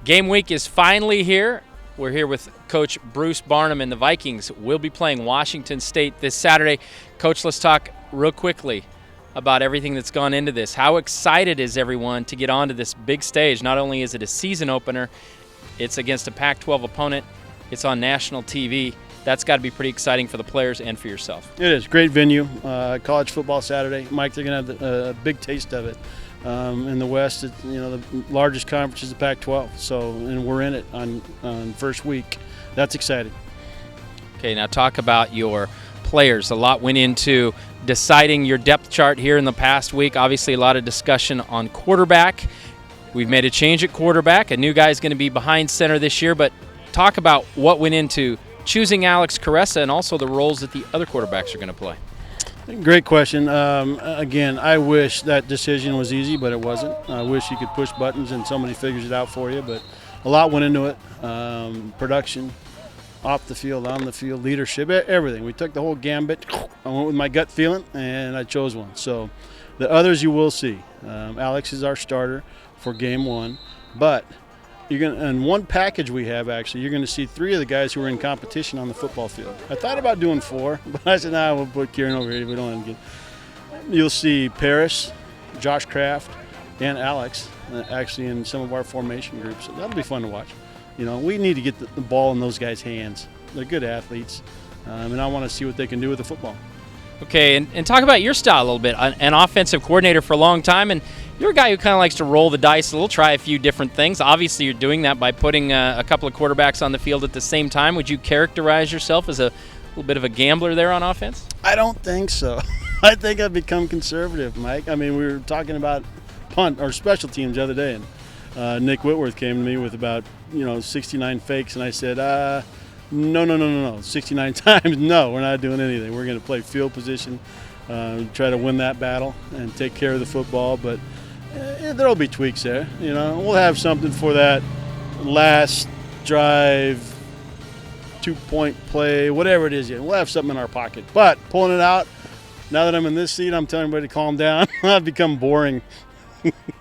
Game week is finally here. We're here with Coach Bruce Barnum, and the Vikings will be playing Washington State this Saturday. Coach, let's talk real quickly about everything that's gone into this. How excited is everyone to get onto this big stage? Not only is it a season opener, it's against a Pac-12 opponent. It's on national TV. That's got to be pretty exciting for the players and for yourself. It is. Great venue. College football Saturday. Mike, they're going to have a big taste of it. In the West, the largest conference is the Pac-12. So, and we're in it on first week. That's exciting. Okay, now talk about your players. A lot went into deciding your depth chart here in the past week. Obviously, a lot of discussion on quarterback. We've made a change at quarterback. A new guy's going to be behind center this year. But talk about what went into choosing Alex Caressa and also the roles that the other quarterbacks are going to play. Great question. Again, I wish that decision was easy, but it wasn't. I wish you could push buttons and somebody figures it out for you, but a lot went into it. Production, off the field, on the field, leadership, everything. We took the whole gambit. I went with my gut feeling, and I chose one. So the others you will see. Alex is our starter for game one, but you're going in one package we have, actually, you're going to see 3 of the guys who are in competition on the football field. I thought about doing 4, but I said, we'll put Kieran over here. We don't want to get. You'll see Paris, Josh Kraft, and Alex actually in some of our formation groups. So that'll be fun to watch. We need to get the ball in those guys' hands. They're good athletes, and I want to see what they can do with the football. Okay, and talk about your style a little bit. An offensive coordinator for a long time, and you're a guy who kind of likes to roll the dice a little, try a few different things. Obviously, you're doing that by putting a couple of quarterbacks on the field at the same time. Would you characterize yourself as a little bit of a gambler there on offense? I don't think so. I think I've become conservative, Mike. I mean, we were talking about punt or special teams the other day, and Nick Whitworth came to me with about 69 fakes, and I said, no, 69 times, no, we're not doing anything. We're going to play field position, try to win that battle, and take care of the football, but there'll be tweaks there. We'll have something for that last drive, 2-point play, whatever it is. We'll have something in our pocket. But pulling it out, now that I'm in this seat, I'm telling everybody to calm down. I've become boring.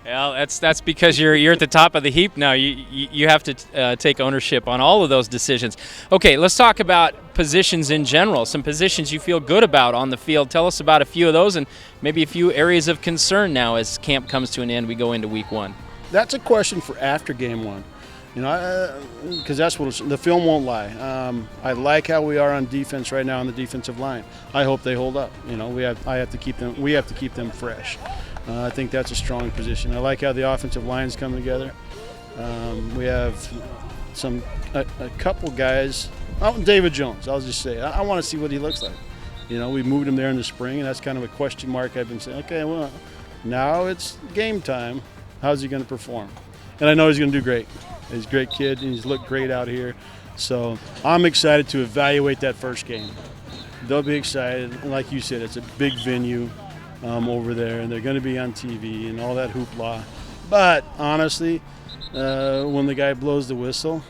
Well, that's because you're at the top of the heap now. You have to take ownership on all of those decisions. Okay, let's talk about positions in general. Some positions you feel good about on the field. Tell us about a few of those and maybe a few areas of concern now as camp comes to an end. We go into week 1. That's a question for after game 1. Because that's what the film won't lie. I like how we are on defense right now on the defensive line. I hope they hold up. We have to keep them fresh. I think that's a strong position. I like how the offensive line's come together. We have a couple guys. David Jones, I'll just say. I want to see what he looks like. We moved him there in the spring, and that's kind of a question mark. I've been saying, okay, well, now it's game time. How's he going to perform? And I know he's going to do great. He's a great kid, and he's looked great out here. So I'm excited to evaluate that first game. They'll be excited. And like you said, it's a big venue. Over there, and they're going to be on TV and all that hoopla. But honestly, when the guy blows the whistle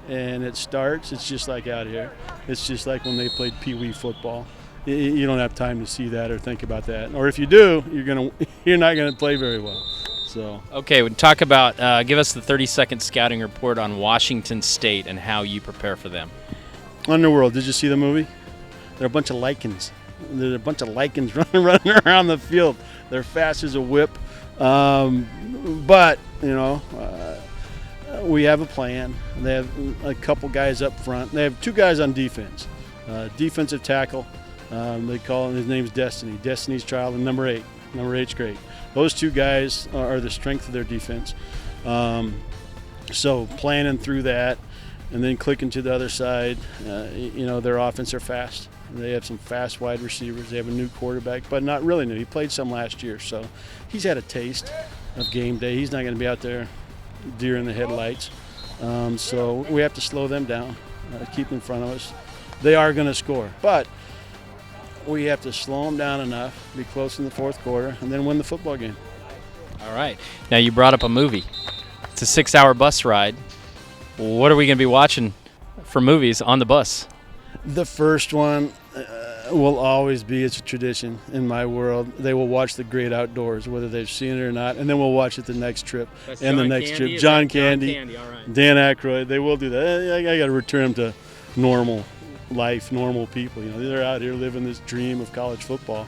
and it starts, it's just like out here. It's just like when they played Pee Wee football. You don't have time to see that or think about that. Or if you do, you're not going to play very well. So okay, we'll talk about give us the 30-second scouting report on Washington State and how you prepare for them. Underworld. Did you see the movie? They're a bunch of lichens. There's a bunch of lichens running around the field. They're fast as a whip. But, we have a plan. They have a couple guys up front. They have 2 guys on defense. Defensive tackle. They call him, his name's Destiny. Destiny's Child, and number 8. Number 8's great. Those 2 guys are the strength of their defense. So planning through that and then clicking to the other side, their offense are fast. They have some fast wide receivers. They have a new quarterback, but not really new. He played some last year, so he's had a taste of game day. He's not going to be out there deer in the headlights. So we have to slow them down, keep in front of us. They are going to score, but we have to slow them down enough, be close in the fourth quarter, and then win the football game. All right. Now you brought up a movie. It's a 6-hour bus ride. What are we going to be watching for movies on the bus? The first one, will always be. It's a tradition in my world. They will watch The Great Outdoors, whether they've seen it or not, and then we'll watch it the next trip. That's and John the next Candy? trip. Is John that Candy, John Candy, all right. Dan Aykroyd. They will do that. I got to return them to normal life, normal people. They're out here living this dream of college football,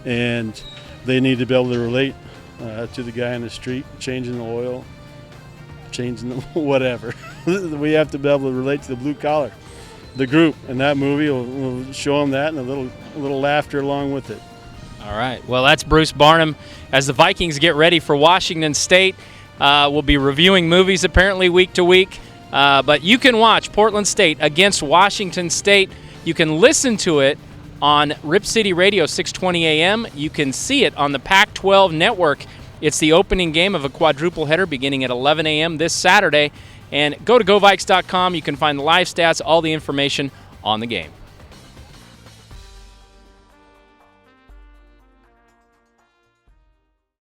and they need to be able to relate to the guy in the street, changing the oil, changing the whatever. We have to be able to relate to the blue collar. The group in that movie will show them that, and a little laughter along with it. All right. Well, that's Bruce Barnum. As the Vikings get ready for Washington State, we'll be reviewing movies apparently week to week. But you can watch Portland State against Washington State. You can listen to it on Rip City Radio 620 AM. You can see it on the Pac-12 network. It's the opening game of a quadruple header beginning at 11 a.m. this Saturday. And go to GoVikes.com. You can find the live stats, all the information on the game.